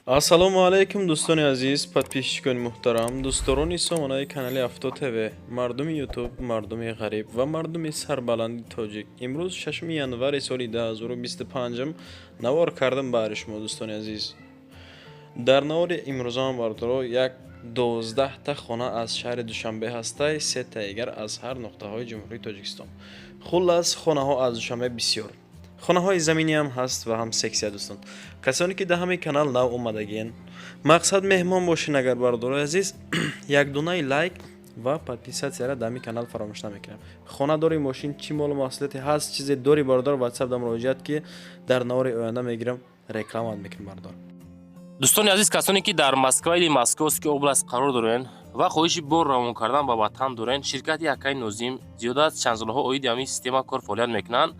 ассалому алайкум дӯстони азиз, подписчикони муҳтарам, дӯстдорони сомонаи канали Авто ТВ, мардуми ютуб, мардуми ғариб ва мардуми сарбаланди тоҷик. имрӯз 6 январи соли 2025 навор кардам баҳри шумо дӯстони азиз. дар навори имрӯзаам бардоро як 12 хона аз шаҳри Душанбе ҳастай, 3 дигар аз ҳар нуқтаҳои ҷумҳурии Тоҷикистон. хуллас хонаҳо аз Душанбе бисёр. хонаҳои заминӣ ҳам ҳаст ва ҳам сексия дӯстон. касоне ки дар ҳамаи канал нав омадагиен, мақсад меҳмон бошин агар бардорои азиз, як дунаи лайк ва подписатсияра дар ҳамаи канал фаромӯш намекунем. хона дори мошин чӣ молу маҳсулоте ҳаст, чизе дори бардор, ватсап дар муроҷиат ки дар навори оянда мегирам, рекламат мекунем бардор. дӯстони азиз, касоне ки дар Москва или Московский област қарор дорен ва хоҳиши бор равон кардан ба ватан дорен, ширкати Акай Нозим зиёда аз чандсолаҳо оиди ҳамин система кор фаъолият мекунанд.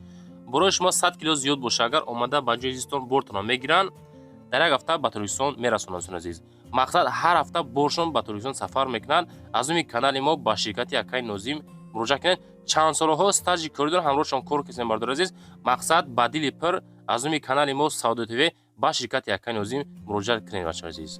борои шумо 100 кило зиёд боша, агар омада ба ҷои зистон бортонро мегиранд, дар як ҳафта ба Тоҷикистон мерасонанд. дӯстони азиз, мақсад ҳар ҳафта боршон ба Тоҷикистон сафар мекунанд. аз umi канали мо ба ширкати Акай Нозим муроҷиат кунед. чандсолаҳо стажи корӣ доранд, ҳамроҳшон кор кардем бардор азиз. мақсад ба дили пир аз umi канали мо Сауdo TV ба ширкати Акай Нозим муроҷиат кунед бачаҳои азиз.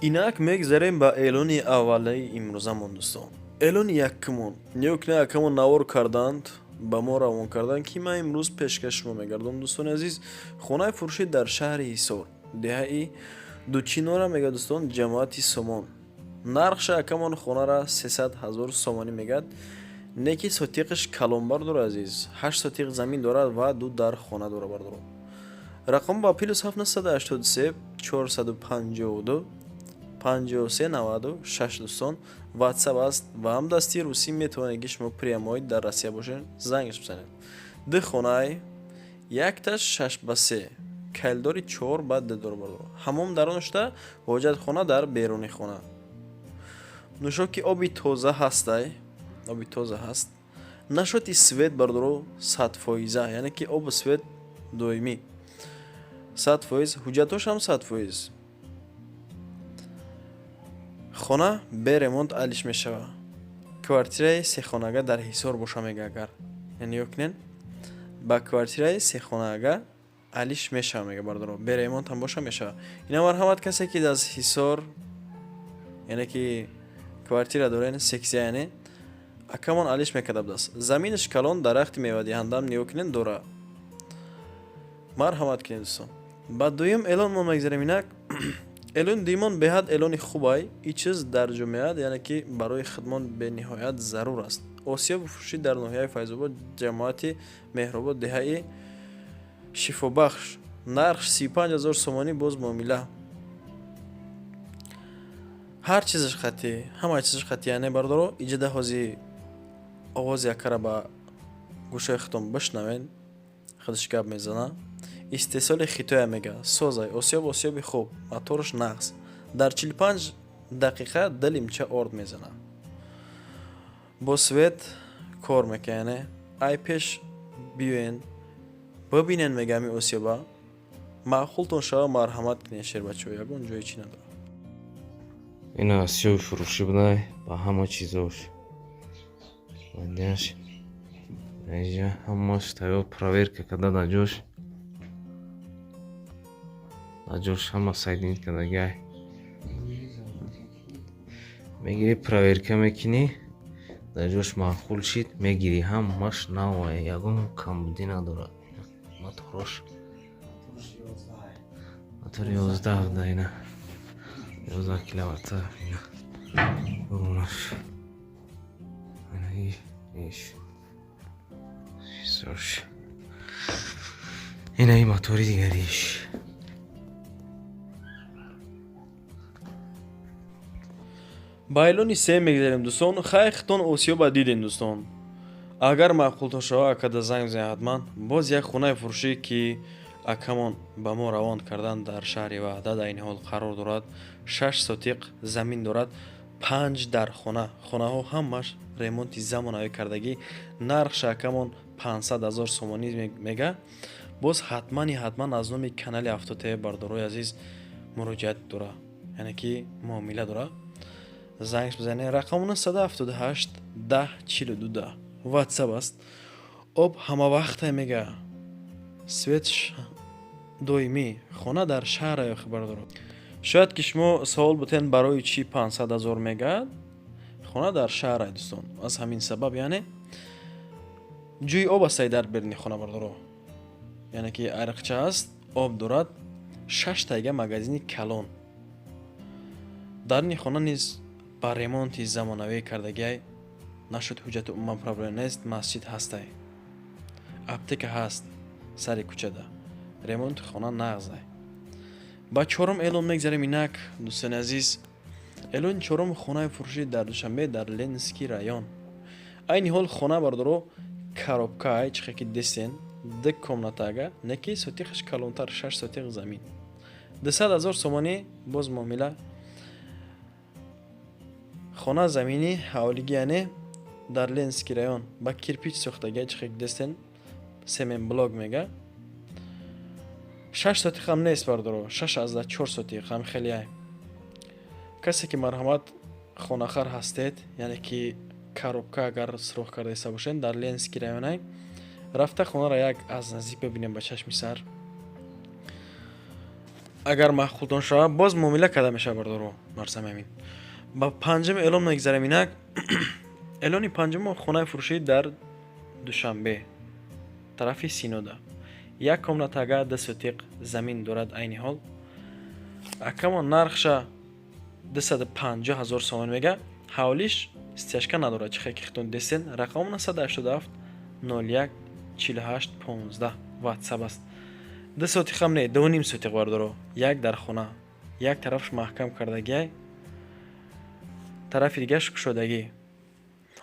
инак мегзарем ба эълони аввалаи имрӯзамон дӯстон. эълони якумон нёкне якумон навор карданд, ба мо равон карданд ки ман имрӯз пешкаш шумо мегардам дӯстони азиз. хонаи фурӯшӣ дар шаҳри Ҳисор, деҳаи Дучинора мегӯяд дӯстон, ҷамоати Сомон. нархша якумон хонара 300 000 сомонӣ мегӯяд. неки сотиқаш калонбар дорад азиз, 8 сотиқ замин дорад ва 2 дар хона дорад бардорам. рақам ба +7 983 452 53 96 дӯстон ватсап аст ва ҳам дасти русӣ метавонед ки шумо прямои дар Россия бошед, зангш бизанед. ду хонаи якташ 6x3 кайлдори 4 ба дедор бардор, ҳамом дар он шуда, ҳоҷатхона дар беруни хона. нӯшоки оби тоза ҳастай, оби тоза ҳаст. нашоти свет бардоро 100%, яъне ки обу свет доимӣ 100%, ҳуҷҷатош ҳам 100%. хона бе ремонт алиш мешава. квартираи сехонага дар Ҳисор боша мега агар. яъне ёкнен ба квартираи сехонага алиш мешава мега бардоро. бе ремонт ҳам боша мешава. ина марҳамат касе ки аз Ҳисор, яъне ки квартира дорен сексия, яъне акамон алиш мекарда будаст. заминаш калон, дарахти мевадиҳандам ёкнен дора. марҳамат кинед дӯстон. ба дуюм эълон мо мегзарем. инак эълони дуюмон беҳад эълони хубай, и чиз дар ҷомеат, яъне ки барои хидмат бениҳоят зарур аст. осиёби фурӯшӣ дар ноҳияи Файзобод, ҷамоати Меҳробод, деҳаи Шифобахш. нарх 35 000 сомонӣ, боз муомила. ҳар чизаш хати, ҳама чизаш хати, яъне бардоро иҷода ҳози овози якара ба гӯшаи худтон бишнавен, худаш гап мезана. истеҳсоли хитоя мега, созай, осиёби хуб, мотораш нағз. дар 45 дақиқа дилимча орд мезана. бо свет кор мекунад. ай пеш биёен бибинен мегами осиёба. маъқултон шава, марҳамат кинед шербачаҳо, ягон ҷои чӣ надорад. ина осиёби фурӯшӣ будай ба ҳама чизош. вадяш эҷа ҳамаш тайёр проверка карда даҷош ҳама сайдинг кардагай мегири проверка мекунӣ, даҷош маъқул шид мегирӣ. ҳамаш навае, ягон камбудӣ надорад. моторош мотори 11 буда, ина 11 киловатта. ина бумаш ина иш сош ина и мотори дигариш. ба эълони се мегзарем дӯстон. хайхтон осиёба дидем дӯстон. агар маъқултон шава, акада занг бизанед ҳатман. боз як хонаи фурӯшӣ ки акамон ба мо равон кардан дар шаҳри Ваҳда дар ин ҳол қарор дорад. 6 сотиқ замин дорад, 5 дар хона. хонаҳо ҳамаш ремонти замонавӣ кардагӣ. нархша акамон 500 000 сомонӣ мега. боз ҳатман аз номи канали Авто ТВ бардорои азиз муроҷиат дора, яъне ки муомила дора. зангш бизанед. рақам 978 10 42 10. ватсап аст. об ҳамавақта мега. светш доимӣ. хона дар шаҳр ёхи бардор. шояд ки шумо савол бутен барои чӣ 500 000 мегӯяд. хона дар шаҳр дӯстон, аз ҳамин сабаб яъне ҷӯи об астаи дар берни хонабардоро, яъне ки ариқча аст, об дорад, 6 тайга магазини калон. дар ин хона низ ба ремонти замонавӣ кардагиай нашуд ҳуҷҷату умуман проблем нест. масҷид ҳастай, аптека ҳаст сари кӯчада, ремонти хона нағзай. ба чорум эълон мегзарем. инак дӯстони азиз, эълони чорум хонаи фурӯшӣ дар Душанбе дар Ленинский район. айни ҳол хона бардоро коробкаи чихе ки дестен 2 комнатага, неки сотиқаш калонтар 6 сотиқ замин. 200 000 сомонӣ боз муомила. хона замини ҳавлиги яъне дар Ленинский район ба кирпич сохтаги чихе ки дестен семен блок мега. 6 сотиқ ҳам нест бардоро, 6,4 сотиқ ҳам хеле ай. касе ки марҳамат хонахар ҳастед, яъне ки коробка агар сурох карда иста бошед дар Ленинский район ай, рафта хонаро як аз наздик бибинем ба чашми сар. агар маъқултон шава боз муомила карда мешава бардоро марзамамин. ба панҷум эълон мегзарем. инак эълони панҷум хонаи фурӯшӣ дар Душанбе тарафи Синода. як комнатага 2 сотиқ замин дорад. айни ҳол акамон нархша 250 000 сомон мега. ҳавлиш стяжка надорад. чихе ки хитон дестен рақамон 987 01 48 15 ватсап аст. 2 сотиқ ҳам не, 2.5 сотиқ бардоро. як дар хона, як тарафш маҳкам кардагиай, тарафи дигаш кушодагӣ.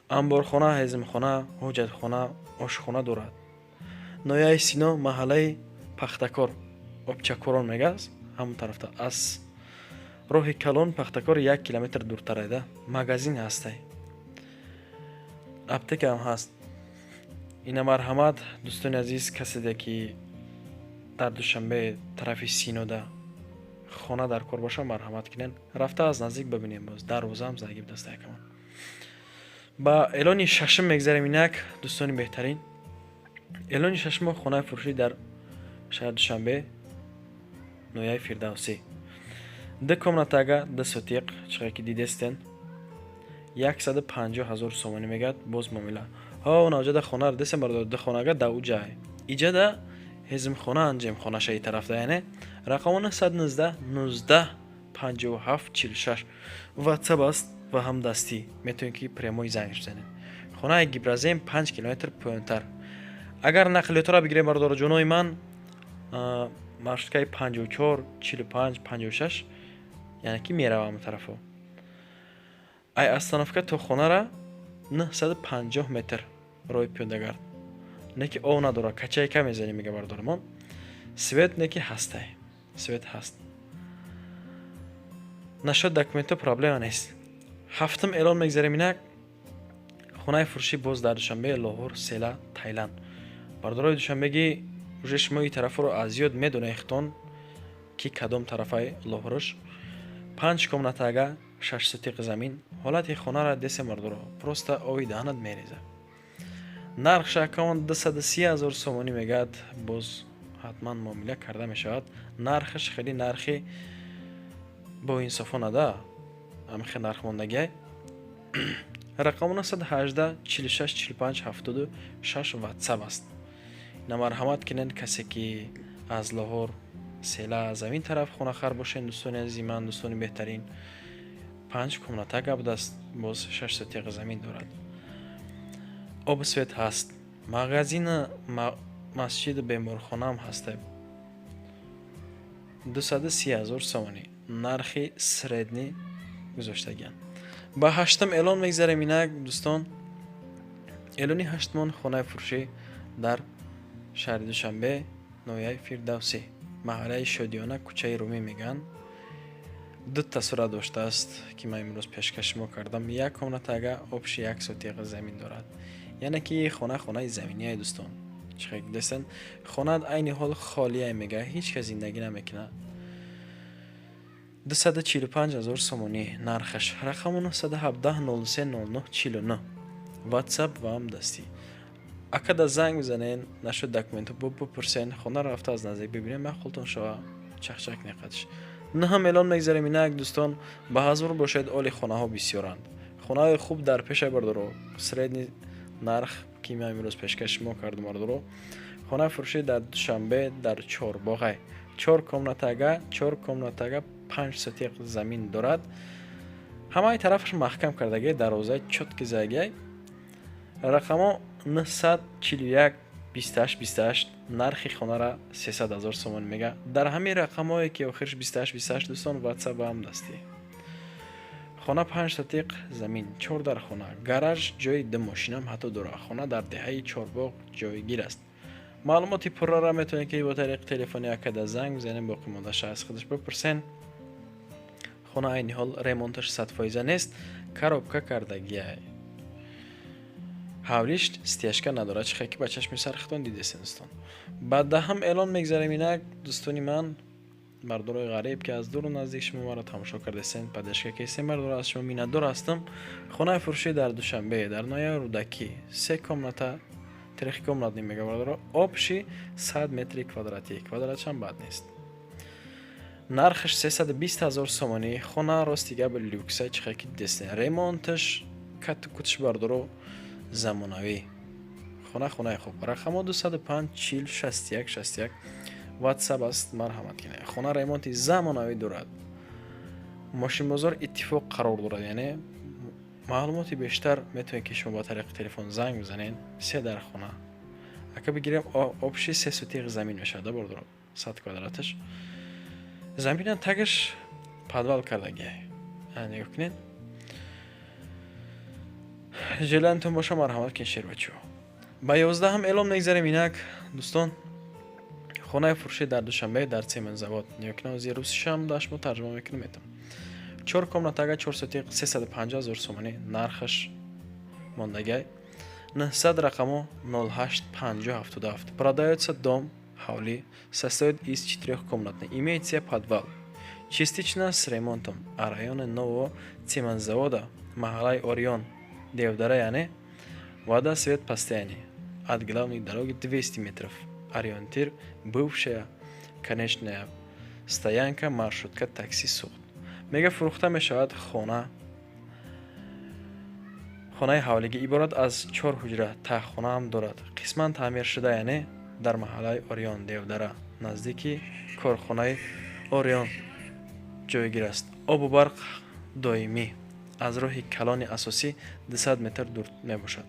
амборхона, ҳезимхона, ҳоҷатхона, ошхона дорад. ноҳияи Сино, маҳаллаи Пахтакор, Обчакорон мегааст. ҳамон тарафта аз роҳи калон Пахтакор 1 километр дуртар айда. магазин ҳастай, аптека ҳам ҳаст. ина марҳамат дӯстони азиз, каседе ки дар Душанбе тарафи Синода хона дар кор боша, марҳамат кинен рафта аз наздик бибинем. боз дарвозаам загиб даста якамон. ба эълони шашум мегзарем. инак дӯстони беҳтарин, эълони шашум хонаи фурӯшӣ дар шаҳри Душанбе, ноҳияи Фирдавсӣ. 2 комнатага 2 сотиқ чихе ки дидестен 150 000 сомонӣ мегӯяд. боз муомила навҷада хонаро дестен бардор 2 хонага да уҷай. иҷада ҳезимхона анҷемхонаша и тарафта, яъне рақамон 119 19 57 46 ватсап аст ва ҳамдастӣ. метавонед ки прямои занг занед. хонаи Гибразем 5 километр поёнтар. агар нақлиётро бигирем бардор ҷонои ман, маршруткаи 54 45 56, яъне ки меравам тарафо. ай остановка то хонара 950 метр роҳи пиёдагард. неки ов надора, качаи ка мезани мега бардормон. свет неки ҳастай, свет ҳаст. нашуд документо проблема нест. ҳафтум эълон мегзарем. инак хонаи фурӯшӣ боз дар Душанбе, Лоҳор, Села, Тайланд. бардорои Душанбеги уже шумо ин тарафро аз ёд медонехтон ки кадом тарафаи Лоҳорош. 5 комнатага 6 сотиқ замин. ҳолати хонара десем бардоро, просто ови даҳанат мереза. нархша камон 230 000 сомонӣ мегӯяд. боз ҳатман муомила карда мешавад. нархаш хеле нархи боинсофона да, ҳамихе нарх мондагиай. рақамон 118 46 45 76 ватсап аст. ина марҳамат кинен касе ки аз Лоҳор, Села, замин тараф хонахар бошен. дӯстони азизи ман, дӯстони беҳтарин, 5 комнатага будааст. боз 6 сотиқ замин дорад. об свет ҳаст. магазин, масҷид, беморхонаам ҳастай. 230 000 сомонӣ нархи средни гузоштагиан. ба ҳаштум эълон мегзарем. инак дӯстон, эълони ҳаштумон хонаи фурӯшӣ дар шаҳри Душанбе, ноҳияи Фирдавсӣ, маҳаллаи Шодиёна, кӯчаи Румӣ мегӯянд. 2 сура доштааст ки ман имрӯз пешкаш шумо кардам. 1 комнатага обши 1 сотиқ замин дорад. яъне ки хона хонаи заминияй дӯстон. чихе ки дестен хона айни ҳол холияй мега, ҳеҷ кас зиндагӣ намекунад. 245 000 сомонӣ нархаш. рақамон 117 03 09 49 ватсап ва ҳамдастӣ. акада занг бизанен, нашуд документу бупурсен, хонаро рафта аз наздик бибинем, маъқултон шава чахчак неқадш. نه هم اعلان میگذاریم اینک دوستان به حضور باشید اولی خانه ها بسیارند. خانه های خوب در پیش بردارو سریدنی نرخ که ما امروز پیشکش ما کردم بردارو خانه فروشی در دوشنبه در چهارباغ 4 کامناتگا 5 سوتیق زمین دارد. همه طرفش محکم کردگی دروازه چتک زایگی رقم 941 28 نرخ خانه را 300,000 سومان میگه. در همین رقم هایی که آخرش 28 دوستان واتساپ هم دستی. خانه 5 سوتیق زمین 4 در خانه گاراژ جای 2 ماشین هم حتی داره. خانه در دهه چهارباغ جایگیر است. معلوماتی پر را میتونید که با طریق تلفنی اکد زنگ بزنید باقی مانده‌اش از خودش بپرسین. خانه این حال ریمونتش 100% نیست، коробка کردگی حولیش استیاشکا نداره. چه که بچه‌ش میسرختون دیدین دوستان. بعد هم اعلان میگذاریم اینک دوستانی من مردای غریب که از دور و نزدیک شما ما را تماشا کردین پدشکا کیسه مردور از شما میندور هستم. خانه فروشی در دوشنبه در نایه رودکی 3 کامناتا تریخ کامنات نمیگه بردارو آبشی 100 متر کвадраتی کвадратش هم بد نیست. نرخش 320,000 سومانی. خانه راستیگه به لوکسه چه که دستین ریمونتش کت کتش بردارو زمانوی خانه خوب. رقم 205 40 61 واتساپ است مرحمت کنید. خانه ریمونتی زمانوی دارد. ماشین بازار اتفاق قرار دارد، یعنی معلوماتی بیشتر میتونید که شما با طریق تلفن زنگ بزنین. 3 در خانه اگه بگیریم آبشی 3 سوتیق زمین میشه ده بردارو 100 کвадратش زمین تگش پادوال کردگی یعنی کنین جلانتون باشه مرحمت کن شیر بچو. با 11 هم اعلام نگذاریم اینک دوستان خانه فروشی در دوشنبه در سیمن زواد نیوکنا زی روسیش هم داشت ما ترجمه میکنم میتونم 4 کامناتگا 4 سوتیق 350,000 سومانی نرخش мондагай 900 рақамо 085077 продается дом ҳавлӣ состоит из 4 комнатной имеется подвал частично с ремонтом а районе нового цементзавода маҳаллаи Орион Девдара яъне вода свет постоянный от главной дороги 200 метров ориентир бывшая конечная стоянка маршрутка такси сухт мега фурӯхта мешавад خانه حولیگی عبارت از 4 حجره تخت هم دارد. قسماً تعمیر شده یعنی در محله اوریون دیودره نزدیکی کارخانه اوریون جایگیر است. آب و برق دائمی از راه کلان اساسی 200 متر دور می باشد.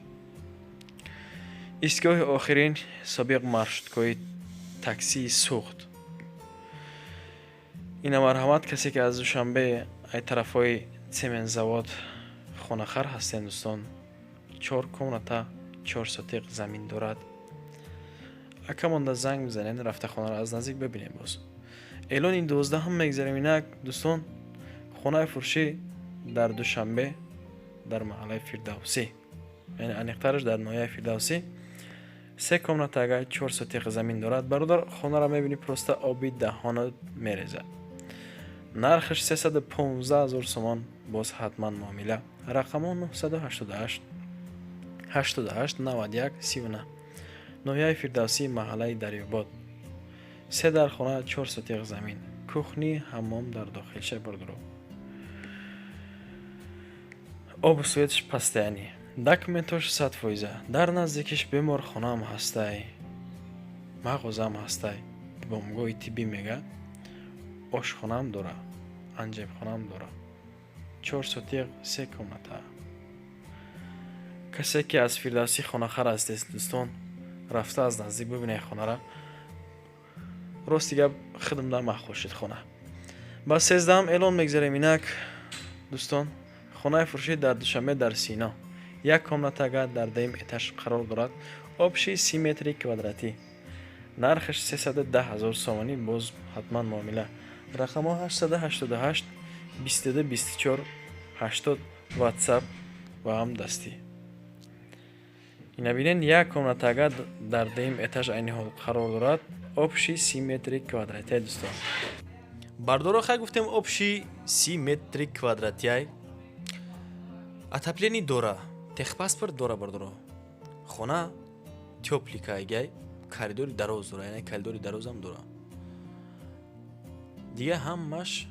ایستگاه آخرین سابق маршруткаи تاکسی سوخت. این مرحمت کسی که از دوشنبه ای طرفای سیمن زواد خانه‌خر هستند دوستان 4 کامناتا 4 سوتیق زمین دارد. اگه مانده زنگ بزنین رفته خانه را از نزدیک ببینیم. باز اعلان این 12 هم میگذاریم اینک دوستان خانه فروشی در دوشنبه در محله فردوسی یعنی انیقترش در نایه فردوسی 3 کامناتا 4 سوتیق زمین دارد. برادر خانه را میبینی پروسته آبی دهانه میریزه. نرخش 315,000 سومان باز حتما معامله. رقم 988 88 91 39 نویای فردوسی محله دریاباد 3 در خانه 4 سوتیق زمین کوخنی حمام در داخلش بردارو آب و سویتش پستانی دکمنتاش 100% در نزدیکش بیمار خانه هم هسته مغازه هم هسته بامگاه تیبی میگه آشخانه هم داره انجام خانه هم داره 4 سوتیق 3 کامناتا. کسی که از فردوسی خانه خر است دوستان رفته از نزدیک ببینه خانه را راست دیگه خدم در مخول شد خانه. با 13 هم اعلان میگذاریم اینک دوستان خانه فروشی در دوشنبه در سینا 1 کامناتا در دیم اتش قرار دارد. آبشی 30 متر کвадраتی نرخش 310,000 سومانی باز حتما معامله. رقم 888 22 24 80 واتساپ و هم دستی. اینا بینین 1 کامناتا در دیم اتش این حال قرار دارد. آبشی 30 متر کвадраتی دوستان. بردارو خیلی گفتیم آبشی 30 متر کвадраتی отопление داره. техпаспорт داره بردارو. خانه تیوپلیکایگی کاریدوری دراز داره یعنی کاریدوری دراز هم داره. دیگه همش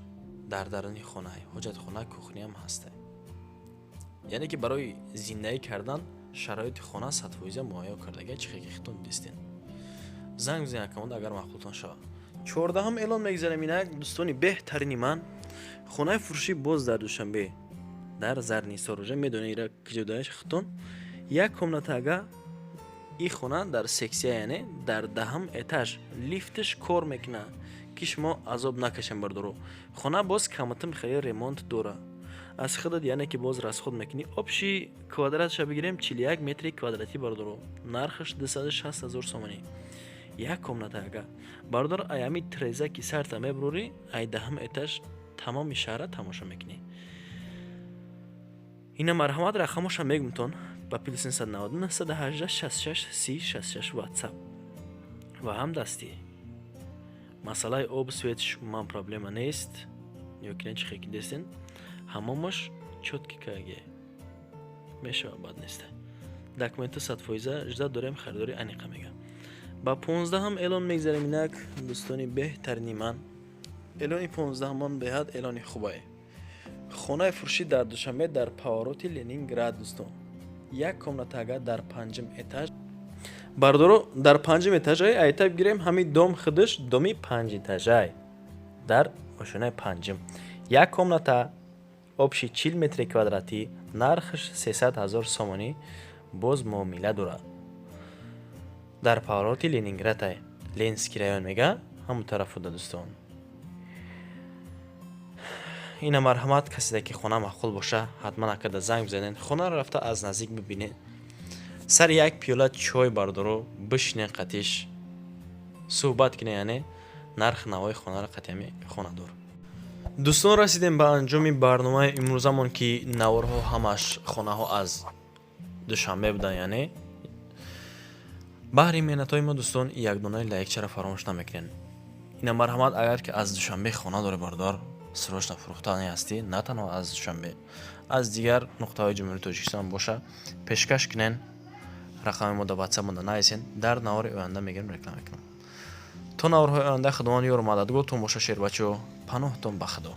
در درونی خونه حاجت خونه کخنی هم هسته. یعنی که برای زندگی کردن شرایط خونه 100% مهیا کردگی چی خیختون دیستین. زنگ بزنید کامند اگر مخلوطان شود. 14 هم اعلان میگذارم اینک دوستانی بهترین من خونه فروشی باز در دوشنبه در زرنیسا روزه میدونه ایرا کجا داشت ختون یک کمنات اگه این خونه در سکسیه یعنی در دهم اتاج لیفتش کار میکنه که شما عذاب نکشن بردارو. خونه باز کمتم خیلی ریمونت دوره از خودت یعنی که باز راست خود میکنی آبشی کوادراتش بگیریم 41 متر کوادراتی بردارو نرخش 260,000 سومانی. یک کمنات اگه بردار ایامی تریزه کی سرت میبروری ای دهم اتاج تمام شهر تماشا میکنی. اینا مرحمت رقمش هم میگم تون با پلیس 199 118 66 30 66 واتساپ و هم دستی مسئله آب سویتش من پرابلم نیست یکی چه خیلی دستین هممش چوتکی کاگه میشه بعد نیست دکمنت 100% اجازه داریم خریداری انیقه میگم. با 15 هم اعلان میگذاریم اینک دوستانی بهترین من اعلان 15 من به حد اعلان خوبه. خونه فروشی در دوشنبه در پاوروتی لنینگراد دوستان یک کمنات اگه در 5م اتاج بردارو در 5م اتاج ایتاب گیریم همین دوم خودش دومی 5 اتاج در اشونه 5م یک کمنات آبشی 40 متر کوادراتی نرخش 300,000 سومانی باز معامله داره در پاوروتی لنینگراد لنسکی رایون میگه همون طرف بوده دوستان. اینا مرحمت کسی که خونه معقول باشه حتما اکد زنگ بزنین خونه رو رفته از نزدیک ببینین سر یک پیاله چای بردارو بشینین قطیش صحبت کنه یعنی نرخ نوای خونه رو قطعی خونه دور. دوستان رسیدیم به انجام برنامه امروزمون که نوارها همش خونه ها از دوشنبه بودن یعنی بحری مینتای ما دوستان یک دونه لایک چرا فراموش نمیکنین. اینا مرحمت اگر که از دوشنبه خونه داره بردار سروش فروختنی هستی نه تنها از دوشنبه از دیگر نقطه های جمهوری تاجیکستان باشه پیشکش کنین رقم ما در واتساپ مونده نایسین در نوار آینده میگیرم رکلام میکنم. تو نوارهای آینده خدمانی رو مددگو تو باشه شیر بچو پناهتون بخدا.